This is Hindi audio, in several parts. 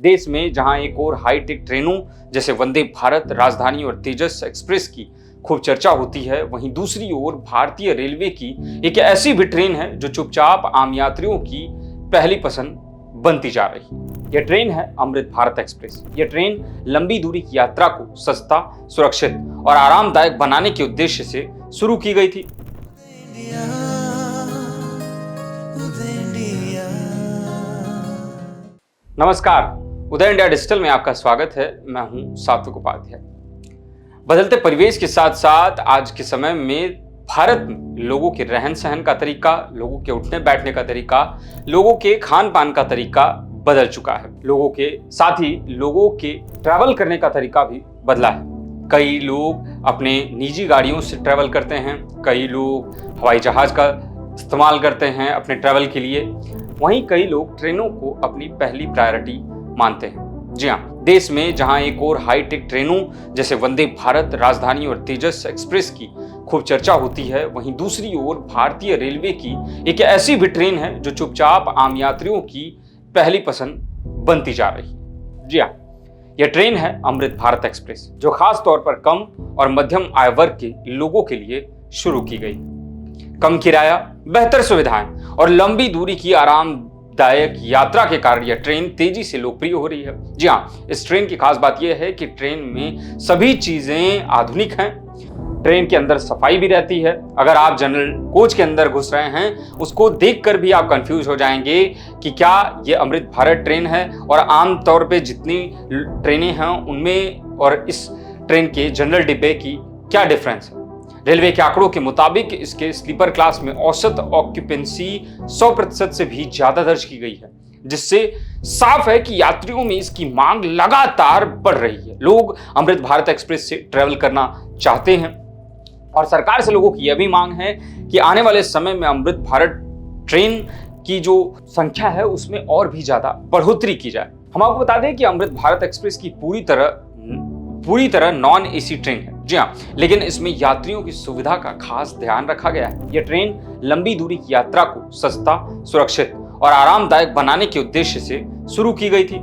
देश में जहां एक और हाईटेक ट्रेनों जैसे वंदे भारत, राजधानी और तेजस एक्सप्रेस की खूब चर्चा होती है, वहीं दूसरी ओर भारतीय रेलवे की एक ऐसी भी ट्रेन है जो चुपचाप आम यात्रियों की पहली पसंद बनती जा रही है। यह ट्रेन है अमृत भारत एक्सप्रेस। यह ट्रेन लंबी दूरी की यात्रा को सस्ता, सुरक्षित और आरामदायक बनाने के उद्देश्य से शुरू की गई थी। नमस्कार, उदय इंडिया डिजिटल में आपका स्वागत है। मैं हूं सात्विक उपाध्याय। बदलते परिवेश के साथ साथ आज के समय में भारत में लोगों के रहन सहन का तरीका, लोगों के उठने बैठने का तरीका, लोगों के खान पान का तरीका बदल चुका है। लोगों के साथ ही लोगों के ट्रैवल करने का तरीका भी बदला है। कई लोग अपने निजी गाड़ियों से ट्रैवल करते हैं, कई लोग हवाई जहाज का इस्तेमाल करते हैं अपने ट्रैवल के लिए, वहीं कई लोग ट्रेनों को अपनी पहली प्रायोरिटी मानते हैं। जी हाँ, देश में जहां एक और हाईटेक ट्रेनों जैसे वंदे भारत, राजधानी और तेजस एक्सप्रेस की खूब चर्चा होती है, वहीं दूसरी ओर भारतीय रेलवे की एक ऐसी भी ट्रेन है जो चुपचाप आम यात्रियों की पहली पसंद बनती जा रही है। जी हाँ, यह ट्रेन है अमृत भारत एक्सप्रेस, जो खास तौर पर कम और मध्यम आय वर्ग के लोगों के लिए शुरू की गई। कम किराया, बेहतर सुविधाएं और लंबी दूरी की आरामदायक यात्रा के कारण यह ट्रेन तेजी से लोकप्रिय हो रही है। जी हाँ, इस ट्रेन की खास बात यह है कि ट्रेन में सभी चीजें आधुनिक हैं। ट्रेन के अंदर सफाई भी रहती है। अगर आप जनरल कोच के अंदर घुस रहे हैं, उसको देखकर भी आप कंफ्यूज हो जाएंगे कि क्या ये अमृत भारत ट्रेन है और आम तौर पे जितनी ट्रेनें हैं उनमें और इस ट्रेन के जनरल डिब्बे की क्या डिफरेंस है। रेलवे के आंकड़ों के मुताबिक इसके स्लीपर क्लास में औसत ऑक्यूपेंसी 100% से भी ज्यादा दर्ज की गई है, जिससे साफ है कि यात्रियों में इसकी मांग लगातार बढ़ रही है। लोग अमृत भारत एक्सप्रेस से ट्रैवल करना चाहते हैं और सरकार से लोगों की यह भी मांग है कि आने वाले समय में अमृत भारत ट्रेन की जो संख्या है उसमें और भी ज्यादा बढ़ोतरी की जाए। हम आपको बता दें कि अमृत भारत एक्सप्रेस की पूरी तरह नॉन एसी ट्रेन है। जी हाँ, लेकिन इसमें यात्रियों की सुविधा का खास ध्यान रखा गया है। यह ट्रेन लंबी दूरी की यात्रा को सस्ता, सुरक्षित और आरामदायक बनाने के उद्देश्य से शुरू की गई थी।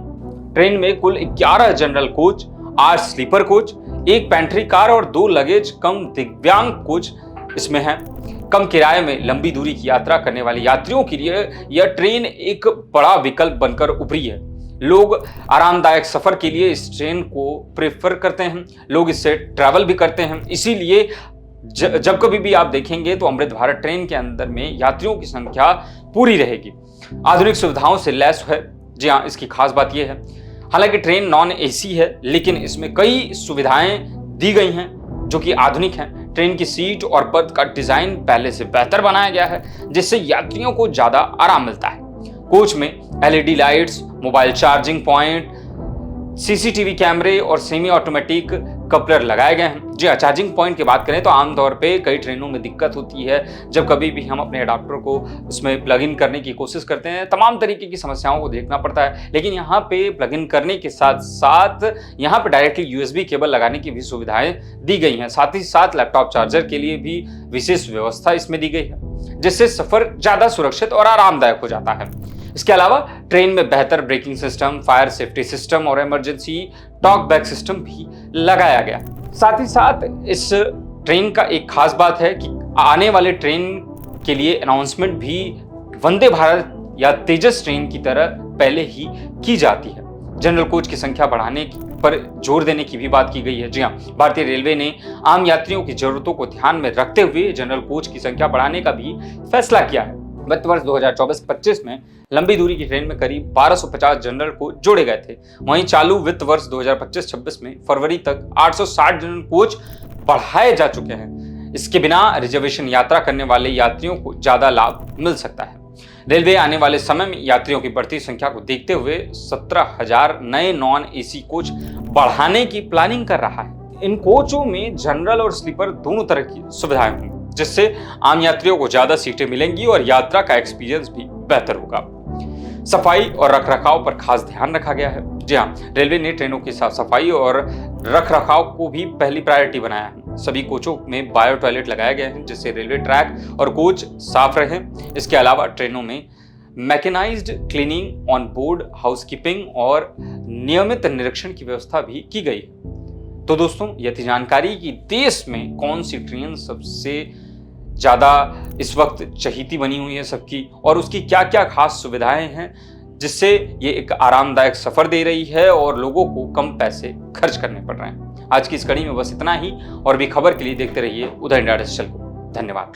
ट्रेन में कुल 11 general coach, 8 sleeper coach, 1 pantry car और 2 लगेज कम दिव्यांग कोच इसमें हैं। कम किराए में लंबी दूरी की यात्रा करने वाले यात्रियों के लिए यह ट्रेन एक बड़ा विकल्प बनकर उभरी है। लोग आरामदायक सफर के लिए इस ट्रेन को प्रेफर करते हैं, लोग इससे ट्रैवल भी करते हैं। इसीलिए जब कभी भी आप देखेंगे तो अमृत भारत ट्रेन के अंदर में यात्रियों की संख्या पूरी रहेगी, आधुनिक सुविधाओं से लैस है। जी हाँ, इसकी खास बात यह है, हालांकि ट्रेन नॉन एसी है, लेकिन इसमें कई सुविधाएं दी गई हैं जो कि आधुनिक हैं। ट्रेन की सीट और पथ का डिजाइन पहले से बेहतर बनाया गया है, जिससे यात्रियों को ज्यादा आराम मिलता है। कोच में LED lights, mobile charging point, CCTV कैमरे और सेमी ऑटोमेटिक कपलर लगाए गए हैं। जी हाँ, चार्जिंग पॉइंट की बात करें तो आमतौर पे कई ट्रेनों में दिक्कत होती है जब कभी भी हम अपने अडाप्टर को उसमें प्लग इन करने की कोशिश करते हैं, तमाम तरीके की समस्याओं को देखना पड़ता है। लेकिन यहाँ पे प्लग इन करने के साथ साथ यहाँ पे डायरेक्टली यूएसबी केबल लगाने की भी सुविधाएं दी गई हैं। साथ ही साथ लैपटॉप चार्जर के लिए भी विशेष व्यवस्था इसमें दी गई है, जिससे सफर ज्यादा सुरक्षित और आरामदायक हो जाता है। इसके अलावा ट्रेन में बेहतर braking system, fire safety system और इमरजेंसी टॉक बैक सिस्टम भी लगाया गया। साथ ही साथ इस ट्रेन का एक खास बात है कि आने वाले ट्रेन के लिए अनाउंसमेंट भी वंदे भारत या तेजस ट्रेन की तरह पहले ही की जाती है। जनरल कोच की संख्या बढ़ाने पर जोर देने की भी बात की गई है। जी हाँ, भारतीय रेलवे ने आम यात्रियों की जरूरतों को ध्यान में रखते हुए जनरल कोच की संख्या बढ़ाने का भी फैसला किया है। वित्त वर्ष 2024-25 में लंबी दूरी की ट्रेन में करीब 1250 जनरल कोच जोड़े गए थे। वहीं चालू वित्त वर्ष 2025-26 में फरवरी तक 860 जनरल कोच बढ़ाए जा चुके हैं। इसके बिना रिजर्वेशन यात्रा करने वाले यात्रियों को ज्यादा लाभ मिल सकता है। रेलवे आने वाले समय में यात्रियों की बढ़ती संख्या को देखते हुए 17,000 नए नॉन एसी कोच बढ़ाने की प्लानिंग कर रहा है। इन कोचों में जनरल और स्लीपर दोनों तरह की सुविधाएं होंगी, जिससे आम यात्रियों को ज्यादा सीटें मिलेंगी और यात्रा का एक्सपीरियंस भी बेहतर होगा। सफाई और रखरखाव पर खास ध्यान रखा गया है। जी हाँ, रेलवे ने ट्रेनों की साफ सफाई और रखरखाव को भी पहली प्रायोरिटी बनाया है। सभी कोचों में बायो टॉयलेट लगाए गए हैं, जिससे रेलवे ट्रैक और कोच साफ रहे। इसके अलावा ट्रेनों में mechanised cleaning on board, housekeeping और नियमित निरीक्षण की व्यवस्था भी की गई है। तो दोस्तों, यह थी जानकारी कि देश में कौन सी ट्रेन सबसे ज़्यादा इस वक्त चहीती बनी हुई है सबकी, और उसकी क्या क्या खास सुविधाएं हैं जिससे ये एक आरामदायक सफ़र दे रही है और लोगों को कम पैसे खर्च करने पड़ रहे हैं। आज की इस कड़ी में बस इतना ही, और भी खबर के लिए देखते रहिए उदय इंडिया डिजिटल को। धन्यवाद।